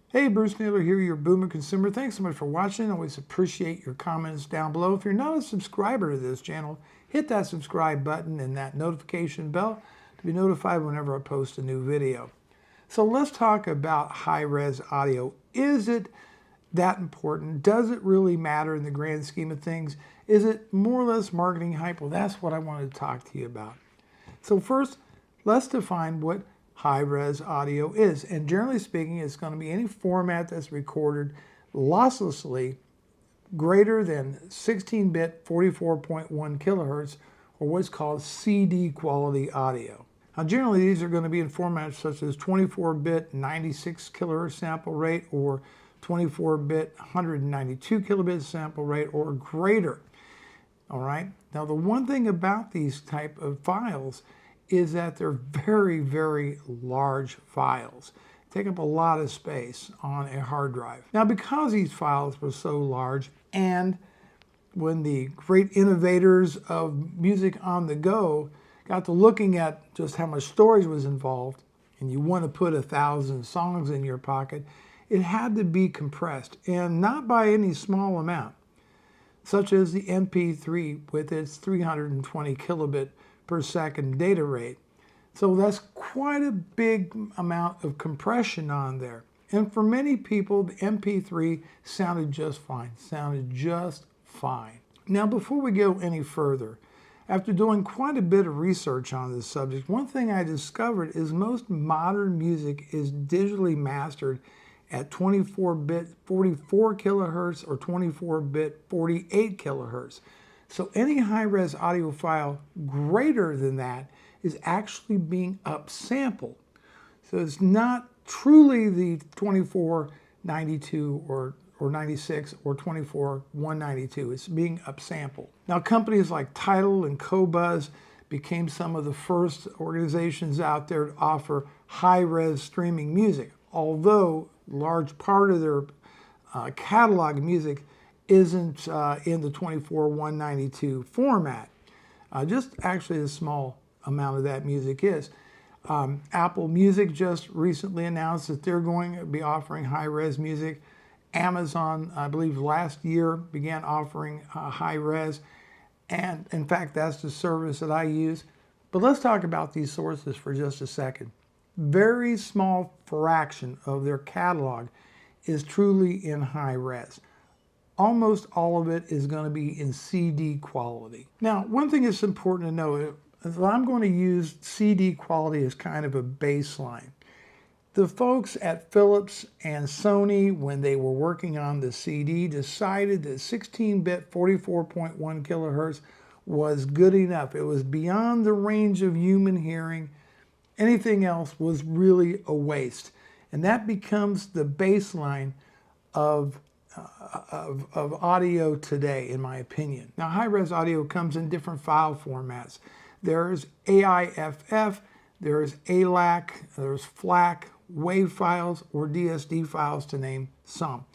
Hey, Bruce Naylor here, your Boomer Consumer. Thanks so much for watching. I always appreciate your comments down below. If you're not a subscriber to this channel, hit that subscribe button and that notification bell to be notified whenever I post a new video. So let's talk about high-res audio. Is it that important? Does it really matter in the grand scheme of things? Is it more or less marketing hype? Well, that's what I wanted to talk to you about. So first, let's define what high-res audio is. And generally speaking, it's going to be any format that's recorded losslessly greater than 16-bit 44.1 kilohertz, or what's called CD quality audio. Now generally these are going to be in formats such as 24-bit 96 kilohertz sample rate, or 24-bit 192 kilobit sample rate, or greater. All right. Now the one thing about these type of files is that they're very, very large files. Take up a lot of space on a hard drive. Now because these files were so large, and when the great innovators of music on the go got to looking at just how much storage was involved, and you want to put 1,000 songs in your pocket, it had to be compressed, and not by any small amount, such as the MP3 with its 320 kilobit per second data rate. So that's quite a big amount of compression on there. And for many people, the MP3 sounded just fine, Now, before we go any further, after doing quite a bit of research on this subject, one thing I discovered is most modern music is digitally mastered at 24-bit 44 kilohertz or 24-bit 48 kilohertz. So any high-res audio file greater than that is actually being upsampled. So it's not truly the 2492 or 96 or 24192. It's being upsampled. Now companies like Tidal and Qobuz became some of the first organizations out there to offer high-res streaming music, although a large part of their catalog music isn't in the 24192 format. Just actually a small amount of that music is. Apple Music just recently announced that they're going to be offering high-res music. Amazon, I believe last year, began offering high-res. And in fact, that's the service that I use. But let's talk about these sources for just a second. Very small fraction of their catalog is truly in high-res. Almost all of it is going to be in CD quality. Now, one thing that's important to know is that I'm going to use CD quality as kind of a baseline. The folks at Philips and Sony, when they were working on the CD, decided that 16-bit 44.1 kilohertz was good enough. It was beyond the range of human hearing. Anything else was really a waste. And that becomes the baseline of audio today, in my opinion. Now, high-res audio comes in different file formats. There's AIFF, there's ALAC, there's FLAC, WAV files, or DSD files, to name some.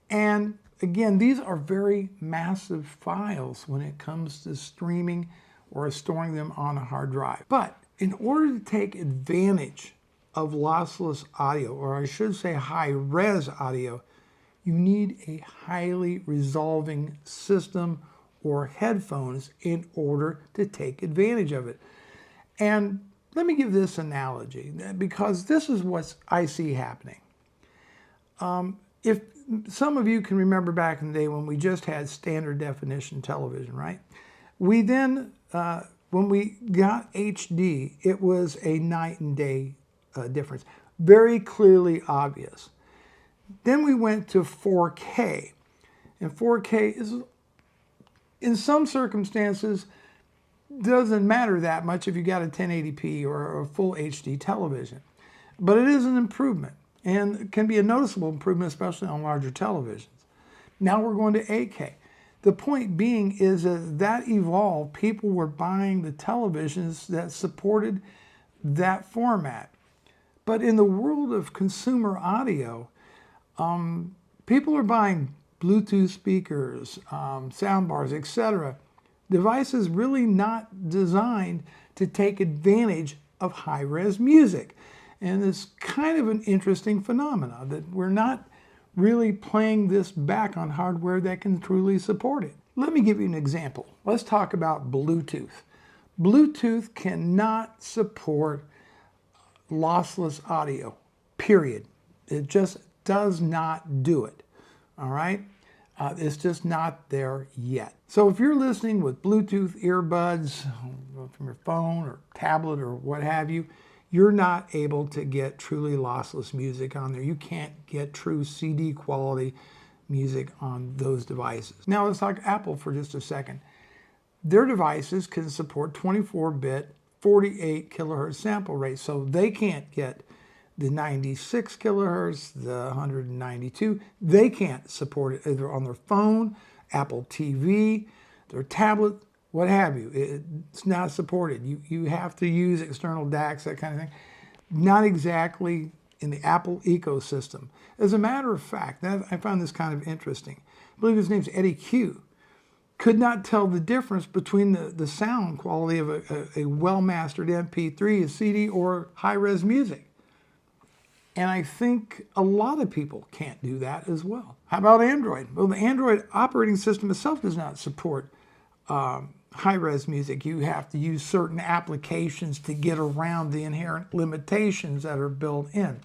And again, these are very massive files when it comes to streaming or storing them on a hard drive. But in order to take advantage of lossless audio, or I should say high-res audio, you need a highly resolving system or headphones in order to take advantage of it. And let me give this analogy, because this is what I see happening. If some of you can remember back in the day when we just had standard definition television, right? We then, when we got HD, it was a night and day difference, very clearly obvious. Then we went to 4K, and 4K is, in some circumstances, doesn't matter that much if you got a 1080p or a full HD television. But it is an improvement, and it can be a noticeable improvement, especially on larger televisions. Now we're going to 8K. The point being is that evolved. People were buying the televisions that supported that format. But in the world of consumer audio, people are buying Bluetooth speakers, sound bars, etc. Devices really not designed to take advantage of high-res music. And it's kind of an interesting phenomenon that we're not really playing this back on hardware that can truly support it. Let me give you an example. Let's talk about Bluetooth. Bluetooth cannot support lossless audio, period. It just does not do it, all right? It's just not there yet. So if you're listening with Bluetooth earbuds from your phone or tablet or what have you, you're not able to get truly lossless music on there. You can't get true CD quality music on those devices. Now let's talk Apple for just a second. Their devices can support 24-bit, 48 kilohertz sample rates, so they can't get the 96 kilohertz, the 192. They can't support it either on their phone, Apple TV, their tablet, what have you. It's not supported. You have to use external DACs, that kind of thing. Not exactly in the Apple ecosystem. As a matter of fact, I found this kind of interesting. I believe his name's Eddie Q. Could not tell the difference between the sound quality of a well-mastered MP3, a CD, or high-res music. And I think a lot of people can't do that as well. How about Android? Well, the Android operating system itself does not support high-res music. You have to use certain applications to get around the inherent limitations that are built in.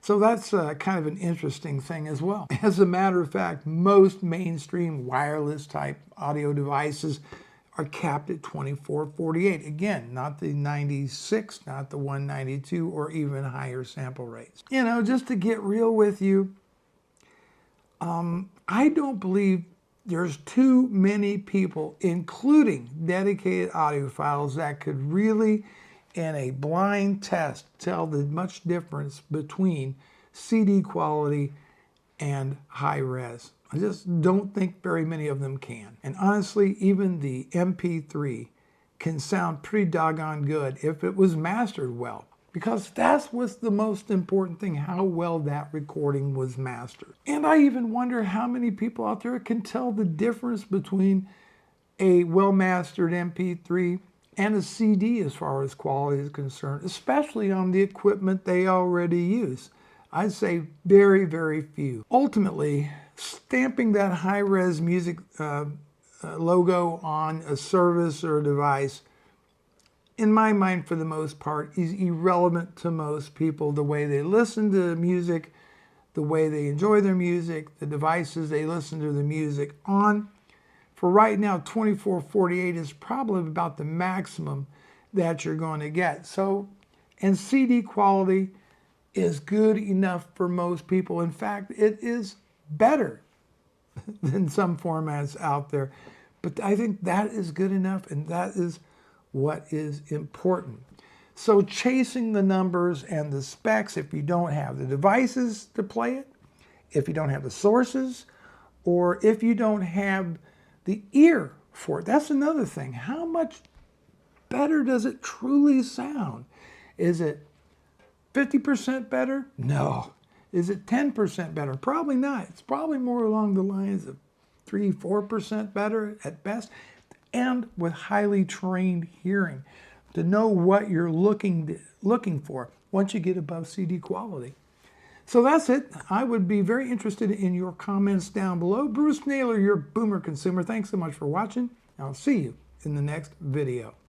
So that's kind of an interesting thing as well. As a matter of fact, most mainstream wireless type audio devices are capped at 2448. Again, not the 96, not the 192, or even higher sample rates. You know, just to get real with you, I don't believe there's too many people, including dedicated audiophiles, that could really, in a blind test, tell the much difference between CD quality and high res. I just don't think very many of them can. And honestly, even the MP3 can sound pretty doggone good if it was mastered well, because that's what's the most important thing, how well that recording was mastered. And I even wonder how many people out there can tell the difference between a well-mastered MP3 and a CD as far as quality is concerned, especially on the equipment they already use. I'd say very, very few. Ultimately, stamping that high-res music logo on a service or a device, in my mind, for the most part, is irrelevant to most people. The way they listen to music, the way they enjoy their music, the devices they listen to the music on. For right now, 2448 is probably about the maximum that you're going to get. So, and CD quality is good enough for most people. In fact, it is better than some formats out there. But I think that is good enough, and that is what is important. So chasing the numbers and the specs, if you don't have the devices to play it, if you don't have the sources, or if you don't have the ear for it, that's another thing. How much better does it truly sound? Is it 50% better? No. Is it 10% better? Probably not. It's probably more along the lines of 3-4% better at best, and with highly trained hearing to know what you're looking for once you get above CD quality. So that's it. I would be very interested in your comments down below. Bruce Naylor, your Boomer Consumer. Thanks so much for watching. I'll see you in the next video.